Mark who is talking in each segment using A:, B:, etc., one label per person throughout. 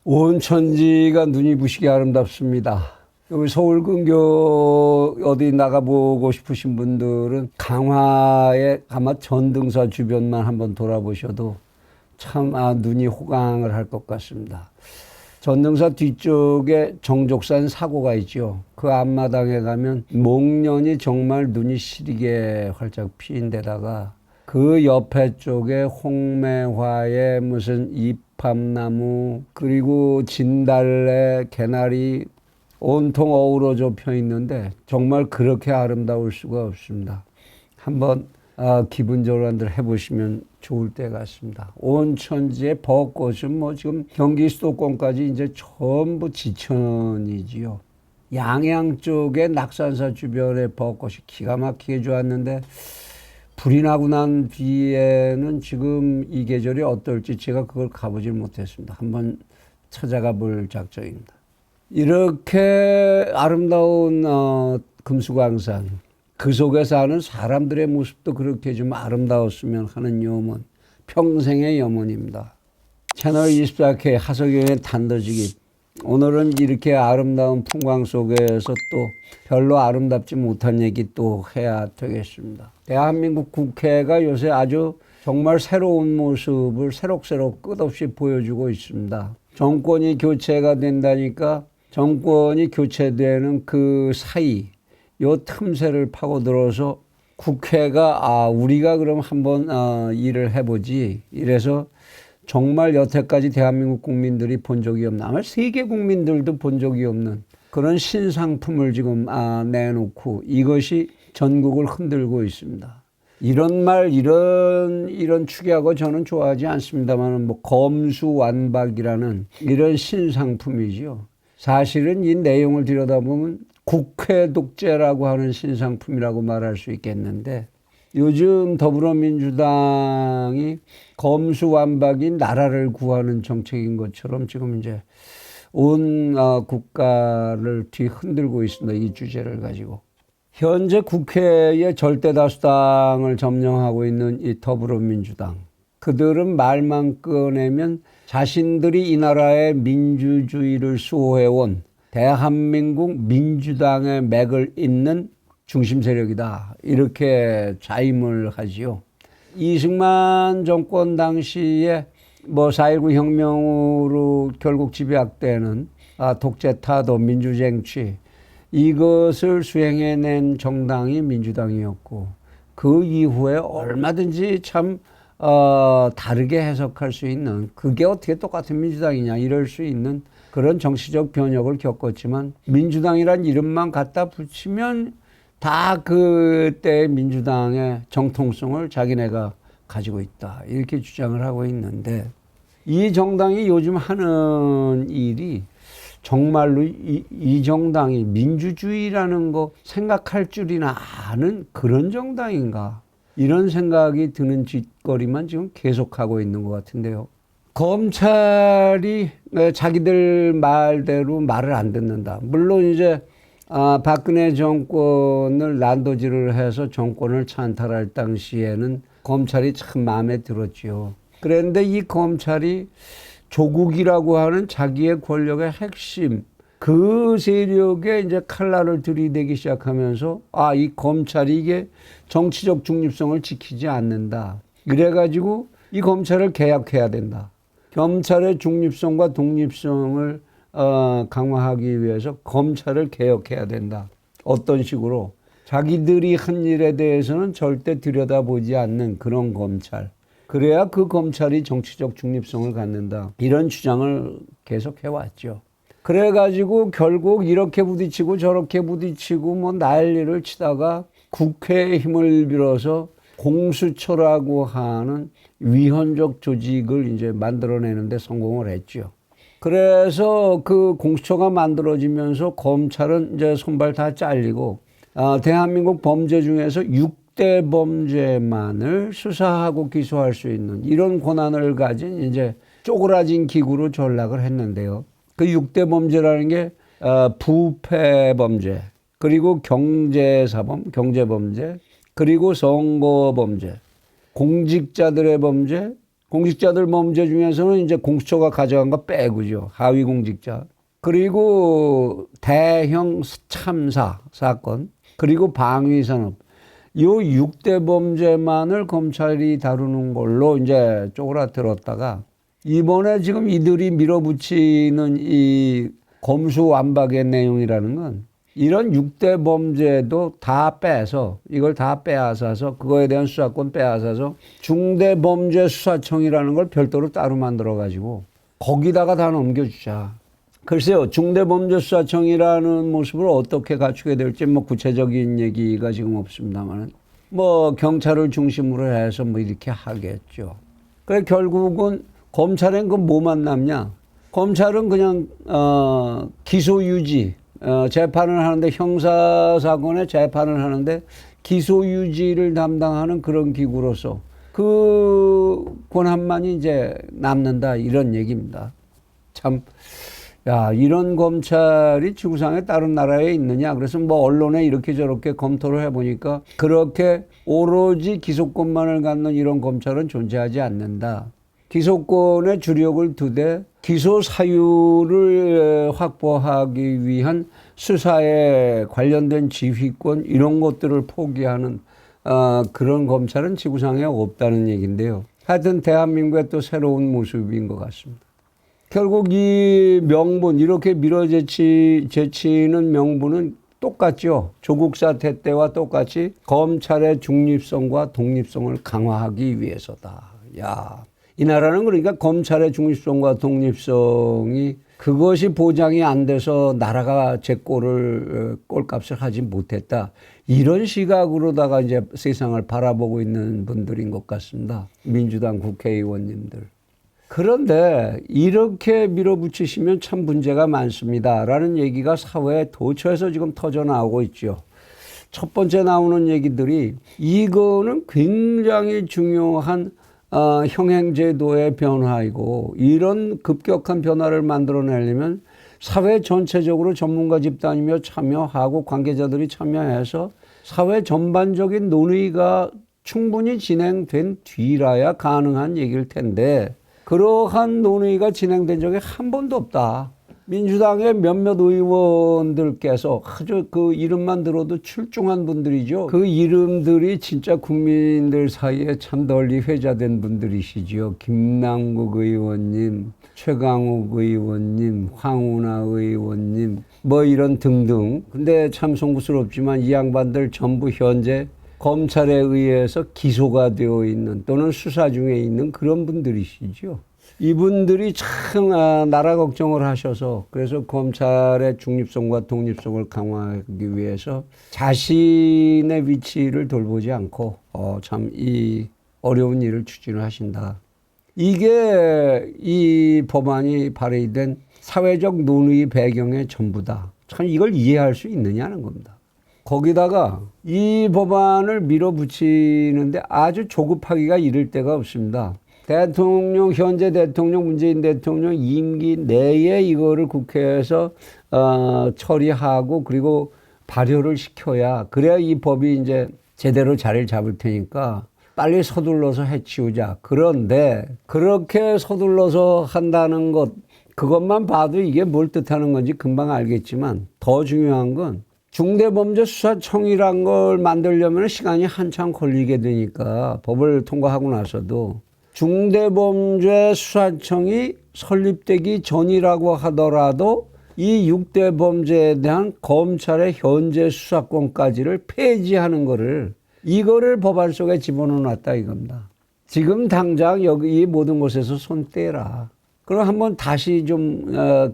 A: 온 천지가 눈이 부시게 아름답습니다. 여기 서울 근교 어디 나가보고 싶으신 분들은 강화의 아마 전등사 주변만 한번 돌아보셔도 참 눈이 호강을 할 것 같습니다. 전등사 뒤쪽에 정족산 사고가 있죠. 그 앞마당에 가면 목련이 정말 눈이 시리게 활짝 피인 데다가 그 옆에 쪽에 홍매화에 무슨 이팝나무 그리고 진달래, 개나리 온통 어우러져 펴 있는데 정말 그렇게 아름다울 수가 없습니다. 한번 기분적으로 한번 해보시면 좋을 때 같습니다. 온 천지의 벚꽃은 뭐 지금 경기 수도권까지 이제 전부 지천이지요. 양양 쪽에 낙산사 주변에 벚꽃이 기가 막히게 좋았는데 불이 나고 난 뒤에는 지금 이 계절이 어떨지 제가 그걸 가보질 못했습니다. 한번 찾아가 볼 작정입니다. 이렇게 아름다운 금수강산, 그 속에 사는 사람들의 모습도 그렇게 좀 아름다웠으면 하는 염원, 평생의 염원입니다. 채널 24K 하석영의 단도직입. 오늘은 이렇게 아름다운 풍광 속에서 또 별로 아름답지 못한 얘기 또 해야 되겠습니다. 대한민국 국회가 요새 아주 정말 새로운 모습을 새록새록 끝없이 보여주고 있습니다. 정권이 교체가 된다니까 정권이 교체되는 그 사이 요 틈새를 파고들어서 국회가 우리가 그럼 한번 일을 해보지 이래서 정말 여태까지 대한민국 국민들이 본 적이 없는 아마 세계 국민들도 본 적이 없는 그런 신상품을 지금 내놓고 이것이 전국을 흔들고 있습니다. 이런 말 이런 추기하고 저는 좋아하지 않습니다만 뭐 검수완박이라는 이런 신상품이지요. 사실은 이 내용을 들여다보면 국회 독재라고 하는 신상품이라고 말할 수 있겠는데 요즘 더불어민주당이 검수완박이 나라를 구하는 정책인 것처럼 지금 이제 온 국가를 뒤흔들고 있습니다. 이 주제를 가지고. 현재 국회의 절대다수당을 점령하고 있는 이 더불어민주당. 그들은 말만 꺼내면 자신들이 이 나라의 민주주의를 수호해온 대한민국 민주당의 맥을 잇는 중심 세력이다. 이렇게 자임을 하지요. 이승만 정권 당시에 뭐 4.19 혁명으로 결국 집약되는 독재 타도 민주쟁취 이것을 수행해낸 정당이 민주당이었고 그 이후에 얼마든지 참 다르게 해석할 수 있는 그게 어떻게 똑같은 민주당이냐 이럴 수 있는 그런 정치적 변혁을 겪었지만 민주당이란 이름만 갖다 붙이면 다 그때 민주당의 정통성을 자기네가 가지고 있다 이렇게 주장을 하고 있는데 이 정당이 요즘 하는 일이 정말로 이 정당이 민주주의라는 거 생각할 줄이나 아는 그런 정당인가 이런 생각이 드는 짓거리만 지금 계속하고 있는 것 같은데요. 검찰이 자기들 말대로 말을 안 듣는다. 물론 이제 박근혜 정권을 난도질을 해서 정권을 찬탈할 당시에는 검찰이 참 마음에 들었지요. 그런데 이 검찰이 조국이라고 하는 자기의 권력의 핵심 그 세력에 이제 칼날을 들이대기 시작하면서 이 검찰이 이게 정치적 중립성을 지키지 않는다. 이래가지고 이 검찰을 개혁해야 된다. 검찰의 중립성과 독립성을 강화하기 위해서 검찰을 개혁해야 된다. 어떤 식으로? 자기들이 한 일에 대해서는 절대 들여다보지 않는 그런 검찰. 그래야 그 검찰이 정치적 중립성을 갖는다. 이런 주장을 계속 해왔죠. 그래가지고 결국 이렇게 부딪히고 저렇게 부딪히고 뭐 난리를 치다가 국회의 힘을 빌어서 공수처라고 하는 위헌적 조직을 이제 만들어내는데 성공을 했죠. 그래서 그 공수처가 만들어지면서 검찰은 이제 손발 다 잘리고 대한민국 범죄 중에서 6대 범죄만을 수사하고 기소할 수 있는 이런 권한을 가진 이제 쪼그라진 기구로 전락을 했는데요. 그 6대 범죄라는 게 부패 범죄, 그리고 경제사범, 경제범죄, 그리고 선거범죄, 공직자들의 범죄, 공직자들 범죄 중에서는 이제 공수처가 가져간 거 빼고죠. 하위 공직자. 그리고 대형 참사 사건, 그리고 방위산업. 요 6대 범죄만을 검찰이 다루는 걸로 이제 쪼그라들었다가 이번에 지금 이들이 밀어붙이는 이 검수완박의 내용이라는 건 이런 6대 범죄도 다 빼서 이걸 다 빼앗아서 그거에 대한 수사권 빼앗아서 중대범죄수사청이라는 걸 별도로 따로 만들어 가지고 거기다가 다 넘겨주자. 글쎄요, 중대범죄수사청이라는 모습을 어떻게 갖추게 될지 뭐 구체적인 얘기가 지금 없습니다만 뭐 경찰을 중심으로 해서 뭐 이렇게 하겠죠. 그래 결국은 검찰엔 그 뭐만 남냐? 검찰은 그냥 기소유지 재판을 하는데 형사사건의 재판을 하는데 기소유지를 담당하는 그런 기구로서 그 권한만이 이제 남는다 이런 얘기입니다. 참, 야, 이런 검찰이 지구상에 다른 나라에 있느냐. 그래서 뭐 언론에 이렇게 저렇게 검토를 해보니까 그렇게 오로지 기소권만을 갖는 이런 검찰은 존재하지 않는다. 기소권에 주력을 두되 기소 사유를 확보하기 위한 수사에 관련된 지휘권 이런 것들을 포기하는 그런 검찰은 지구상에 없다는 얘기인데요. 하여튼 대한민국의 또 새로운 모습인 것 같습니다. 결국 이 명분 이렇게 밀어제치는 명분은 똑같죠. 조국 사태 때와 똑같이 검찰의 중립성과 독립성을 강화하기 위해서다. 야, 이 나라는 그러니까 검찰의 중립성과 독립성이 그것이 보장이 안 돼서 나라가 제 꼴값을 하지 못했다. 이런 시각으로다가 이제 세상을 바라보고 있는 분들인 것 같습니다. 민주당 국회의원님들. 그런데 이렇게 밀어붙이시면 참 문제가 많습니다. 라는 얘기가 사회에 도처에서 지금 터져나오고 있죠. 첫 번째 나오는 얘기들이 이거는 굉장히 중요한 형행제도의 변화이고 이런 급격한 변화를 만들어내려면 사회 전체적으로 전문가 집단이며 참여하고 관계자들이 참여해서 사회 전반적인 논의가 충분히 진행된 뒤라야 가능한 얘기일 텐데 그러한 논의가 진행된 적이 한 번도 없다. 민주당의 몇몇 의원들께서 아주 그 이름만 들어도 출중한 분들이죠. 그 이름들이 진짜 국민들 사이에 참 널리 회자된 분들이시죠. 김남국 의원님, 최강욱 의원님, 황운하 의원님, 뭐 이런 등등. 근데 참 송구스럽지만 이 양반들 전부 현재 검찰에 의해서 기소가 되어 있는 또는 수사 중에 있는 그런 분들이시죠. 이분들이 참 나라 걱정을 하셔서 그래서 검찰의 중립성과 독립성을 강화하기 위해서 자신의 위치를 돌보지 않고 참 이 어려운 일을 추진을 하신다. 이게 이 법안이 발의된 사회적 논의 배경의 전부다. 참 이걸 이해할 수 있느냐는 겁니다. 거기다가 이 법안을 밀어붙이는데 아주 조급하기가 이를 데가 없습니다. 현재 대통령, 문재인 대통령 임기 내에 이거를 국회에서 처리하고 그리고 발효를 시켜야 그래야 이 법이 이제 제대로 자리를 잡을 테니까 빨리 서둘러서 해치우자. 그런데 그렇게 서둘러서 한다는 것, 그것만 봐도 이게 뭘 뜻하는 건지 금방 알겠지만 더 중요한 건 중대범죄수사청이란 걸 만들려면 시간이 한참 걸리게 되니까 법을 통과하고 나서도 중대범죄수사청이 설립되기 전이라고 하더라도 이 6대 범죄에 대한 검찰의 현재 수사권까지를 폐지하는 거를 이거를 법안 속에 집어넣어놨다 이겁니다. 지금 당장 여기 이 모든 곳에서 손 떼라. 그럼 한번 다시 좀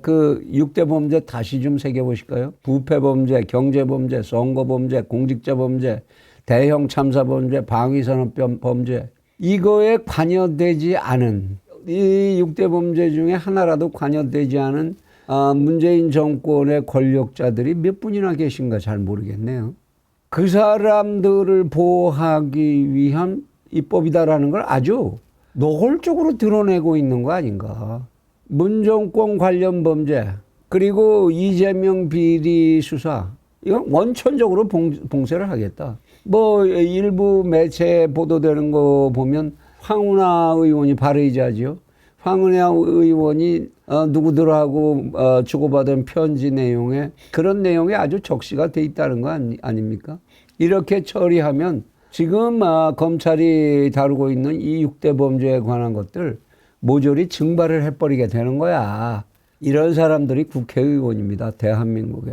A: 그 6대 범죄 다시 좀 새겨보실까요? 부패범죄, 경제범죄, 선거범죄, 공직자범죄, 대형 참사범죄, 방위산업범죄 이거에 관여되지 않은 이 6대 범죄 중에 하나라도 관여되지 않은 문재인 정권의 권력자들이 몇 분이나 계신가 잘 모르겠네요. 그 사람들을 보호하기 위한 입법이다라는 걸 아주 노골적으로 드러내고 있는 거 아닌가. 문정권 관련 범죄 그리고 이재명 비리 수사 이건 원천적으로 봉쇄를 하겠다. 뭐 일부 매체에 보도되는 거 보면 황운하 의원이 발의자죠. 황운하 의원이 누구들하고 주고받은 편지 내용에 그런 내용이 아주 적시가 돼 있다는 거 아닙니까? 이렇게 처리하면 지금 검찰이 다루고 있는 이 6대 범죄에 관한 것들 모조리 증발을 해버리게 되는 거야. 이런 사람들이 국회의원입니다. 대한민국에.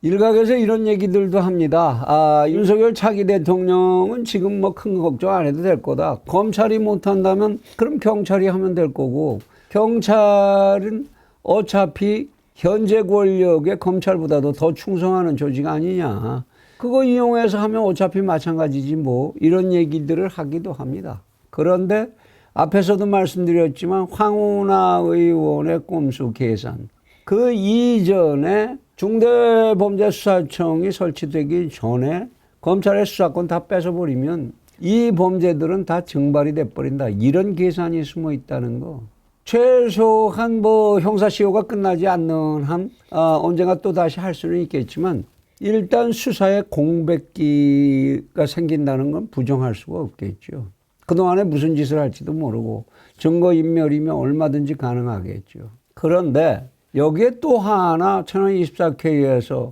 A: 일각에서 이런 얘기들도 합니다. 윤석열 차기 대통령은 지금 뭐 큰 걱정 안 해도 될 거다. 검찰이 못한다면 그럼 경찰이 하면 될 거고, 경찰은 어차피 현재 권력에 검찰보다도 더 충성하는 조직 아니냐. 그거 이용해서 하면 어차피 마찬가지지 뭐, 이런 얘기들을 하기도 합니다. 그런데 앞에서도 말씀드렸지만 황운하 의원의 꼼수 계산, 그 이전에 중대범죄수사청이 설치되기 전에 검찰의 수사권 다 뺏어버리면 이 범죄들은 다 증발이 돼버린다. 이런 계산이 숨어 있다는 거. 최소한 뭐 형사시효가 끝나지 않는 한 언젠가 또 다시 할 수는 있겠지만 일단 수사에 공백기가 생긴다는 건 부정할 수가 없겠죠. 그동안에 무슨 짓을 할지도 모르고 증거인멸이면 얼마든지 가능하겠죠. 그런데 여기에 또 하나 채널 24K에서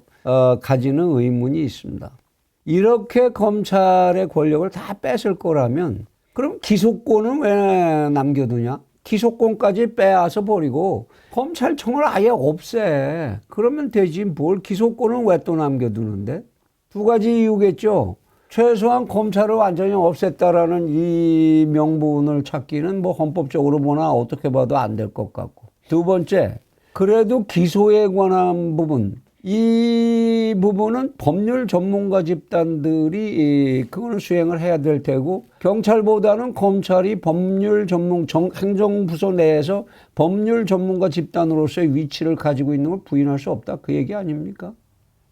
A: 가지는 의문이 있습니다. 이렇게 검찰의 권력을 다 뺏을 거라면 그럼 기소권은 왜 남겨두냐? 기소권까지 빼앗아 버리고 검찰청을 아예 없애. 그러면 되지 뭘 기소권은 왜 또 남겨두는데? 두 가지 이유겠죠. 최소한 검찰을 완전히 없앴다라는 이 명분을 찾기는 뭐 헌법적으로 보나 어떻게 봐도 안 될 것 같고. 두 번째, 그래도 기소에 관한 부분, 이 부분은 법률 전문가 집단들이 그거는 수행을 해야 될 테고 경찰보다는 검찰이 법률 전문 행정부서 내에서 법률 전문가 집단으로서의 위치를 가지고 있는 걸 부인할 수 없다. 그 얘기 아닙니까?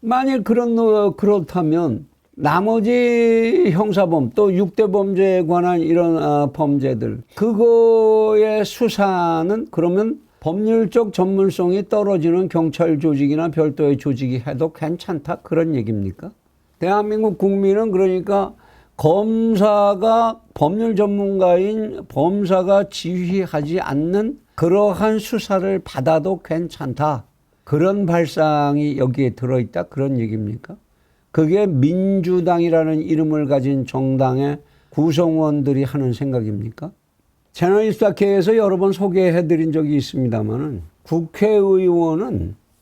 A: 만일 그렇다면 나머지 형사범 또 6대 범죄에 관한 이런 범죄들 그거의 수사는 그러면 법률적 전문성이 떨어지는 경찰 조직이나 별도의 조직이 해도 괜찮다 그런 얘기입니까? 대한민국 국민은 그러니까 검사가 법률 전문가인 검사가 지휘하지 않는 그러한 수사를 받아도 괜찮다 그런 발상이 여기에 들어있다 그런 얘기입니까? 그게 민주당이라는 이름을 가진 정당의 구성원들이 하는 생각입니까? 채널 24K에서 여러 번 소개해드린 적이 있습니다만은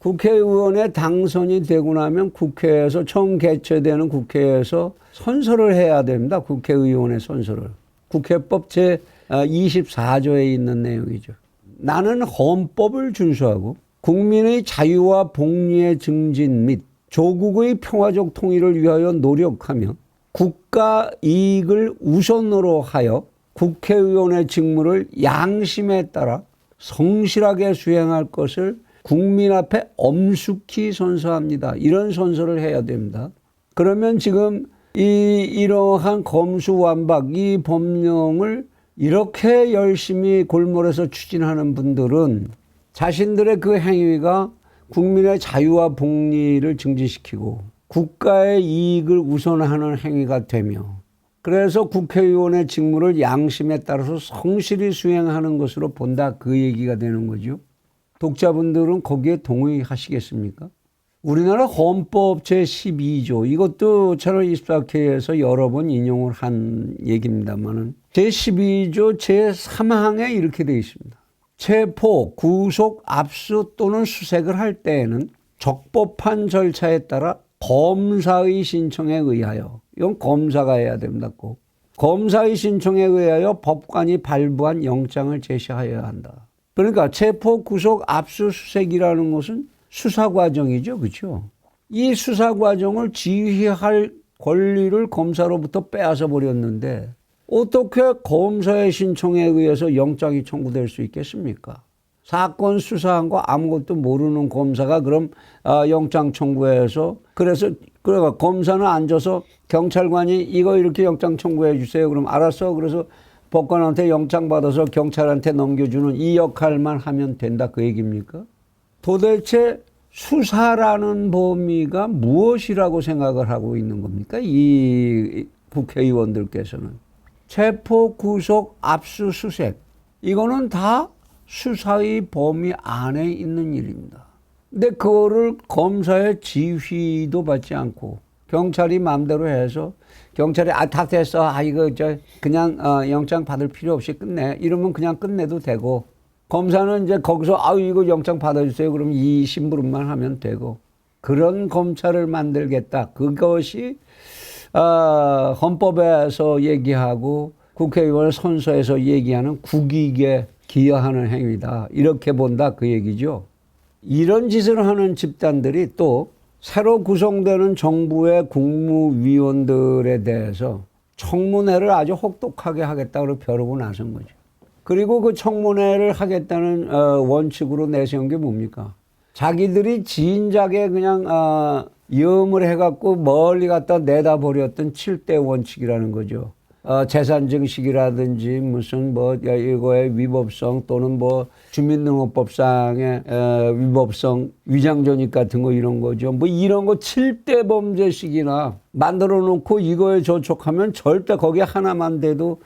A: 국회의원의 당선이 되고 나면 국회에서 처음 개최되는 국회에서 선서를 해야 됩니다. 국회의원의 선서를. 국회법 제 24조에 있는 내용이죠. 나는 헌법을 준수하고 국민의 자유와 복리의 증진 및 조국의 평화적 통일을 위하여 노력하며 국가 이익을 우선으로 하여 국회의원의 직무를 양심에 따라 성실하게 수행할 것을 국민 앞에 엄숙히 선서합니다. 이런 선서를 해야 됩니다. 그러면 지금 이러한 검수완박 이 법령을 이렇게 열심히 골몰해서 추진하는 분들은 자신들의 그 행위가 국민의 자유와 복리를 증진시키고 국가의 이익을 우선하는 행위가 되며 그래서 국회의원의 직무를 양심에 따라서 성실히 수행하는 것으로 본다 그 얘기가 되는 거죠. 독자분들은 거기에 동의하시겠습니까? 우리나라 헌법 제12조 이것도 채널 24K에서 여러 번 인용을 한 얘기입니다만은 제12조 제3항에 이렇게 되어 있습니다. 체포, 구속, 압수 또는 수색을 할 때에는 적법한 절차에 따라 검사의 신청에 의하여 이건 검사가 해야 됩니다. 꼭. 검사의 신청에 의하여 법관이 발부한 영장을 제시하여야 한다. 그러니까 체포, 구속, 압수, 수색이라는 것은 수사 과정이죠. 그렇죠? 이 수사 과정을 지휘할 권리를 검사로부터 빼앗아 버렸는데 어떻게 검사의 신청에 의해서 영장이 청구될 수 있겠습니까? 사건 수사한 거 아무것도 모르는 검사가 그럼 영장 청구해서 그래서 검사는 앉아서 경찰관이 이거 이렇게 영장 청구해 주세요. 그럼 알았어. 그래서 법관한테 영장 받아서 경찰한테 넘겨주는 이 역할만 하면 된다 그 얘기입니까? 도대체 수사라는 범위가 무엇이라고 생각을 하고 있는 겁니까? 이 국회의원들께서는. 체포, 구속, 압수수색. 이거는 다 수사의 범위 안에 있는 일입니다. 근데 그거를 검사의 지휘도 받지 않고 경찰이 마음대로 해서 경찰이 다 됐어. 이거 그냥 영장 받을 필요 없이 끝내. 이러면 그냥 끝내도 되고 검사는 이제 거기서 이거 영장 받아주세요. 그러면 이 심부름만 하면 되고 그런 검찰을 만들겠다. 그것이 헌법에서 얘기하고 국회의원 선서에서 얘기하는 국익에 기여하는 행위다. 이렇게 본다 그 얘기죠. 이런 짓을 하는 집단들이 또 새로 구성되는 정부의 국무위원들에 대해서 청문회를 아주 혹독하게 하겠다고 벼르고 나선 거죠. 그리고 그 청문회를 하겠다는 원칙으로 내세운 게 뭡니까? 자기들이 진작에 그냥 염을 해갖고 멀리 갖다 내다버렸던 7대 원칙이라는 거죠. 재산 증식이라든지 무슨 이거의 위법성 또는 주민등록법상의 위법성, 위장전입 같은 거 이런 거죠. 이런 거 7대 범죄식이나 만들어 놓고 이거에 저촉하면 절대 거기 하나만 돼도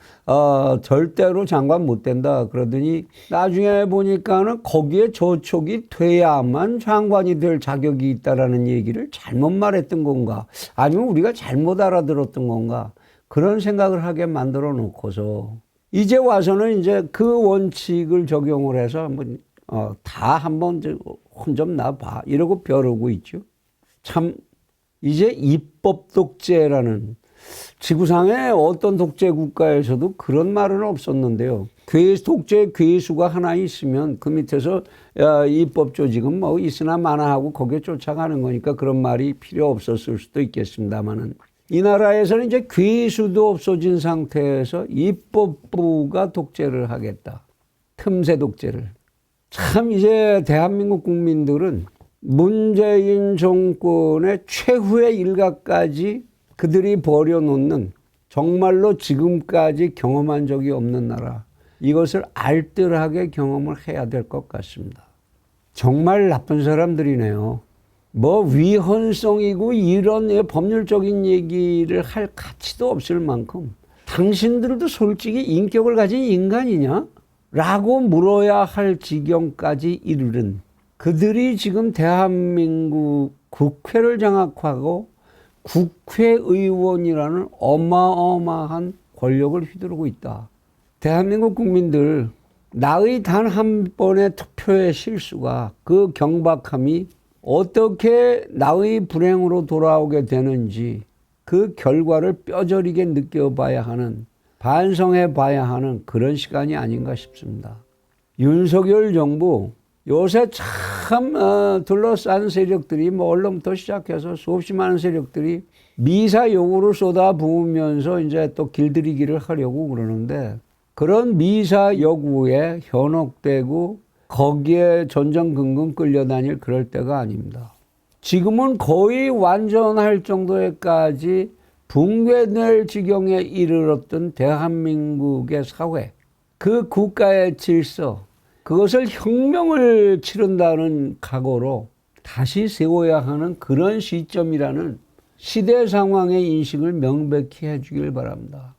A: 절대로 장관 못 된다. 그러더니 나중에 보니까는 거기에 저촉이 돼야만 장관이 될 자격이 있다라는 얘기를 잘못 말했던 건가? 아니면 우리가 잘못 알아들었던 건가? 그런 생각을 하게 만들어 놓고서 이제 와서는 이제 그 원칙을 적용을 해서 한번 혼 좀 나봐 이러고 벼르고 있죠. 참 이제 입법 독재라는 지구상의 어떤 독재 국가에서도 그런 말은 없었는데요. 독재 괴수가 하나 있으면 그 밑에서 입법 조직은 있으나 마나 하고 거기에 쫓아가는 거니까 그런 말이 필요 없었을 수도 있겠습니다만은. 이 나라에서는 이제 괴수도 없어진 상태에서 입법부가 독재를 하겠다. 틈새 독재를. 참 이제 대한민국 국민들은 문재인 정권의 최후의 일각까지 그들이 벌여놓는 정말로 지금까지 경험한 적이 없는 나라. 이것을 알뜰하게 경험을 해야 될 것 같습니다. 정말 나쁜 사람들이네요. 위헌성이고 이런 법률적인 얘기를 할 가치도 없을 만큼 당신들도 솔직히 인격을 가진 인간이냐? 라고 물어야 할 지경까지 이르른 그들이 지금 대한민국 국회를 장악하고 국회의원이라는 어마어마한 권력을 휘두르고 있다. 대한민국 국민들, 나의 단 한 번의 투표의 실수가 그 경박함이 어떻게 나의 불행으로 돌아오게 되는지 그 결과를 뼈저리게 느껴봐야 하는, 반성해 봐야 하는 그런 시간이 아닌가 싶습니다. 윤석열 정부 요새 참 둘러싼 세력들이 언론부터 시작해서 수없이 많은 세력들이 미사 요구를 쏟아부으면서 이제 또 길들이기를 하려고 그러는데 그런 미사 요구에 현혹되고 거기에 전전긍긍 끌려다닐 그럴 때가 아닙니다. 지금은 거의 완전할 정도에까지 붕괴될 지경에 이르렀던 대한민국의 사회, 그 국가의 질서, 그것을 혁명을 치른다는 각오로 다시 세워야 하는 그런 시점이라는 시대 상황의 인식을 명백히 해주길 바랍니다.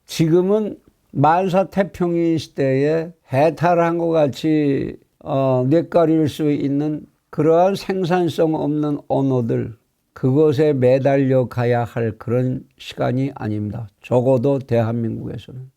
A: 지금은 만사태평인 시대에 해탈한 것 같이 뇌까릴 수 있는 그러한 생산성 없는 언어들, 그것에 매달려 가야 할 그런 시간이 아닙니다. 적어도 대한민국에서는.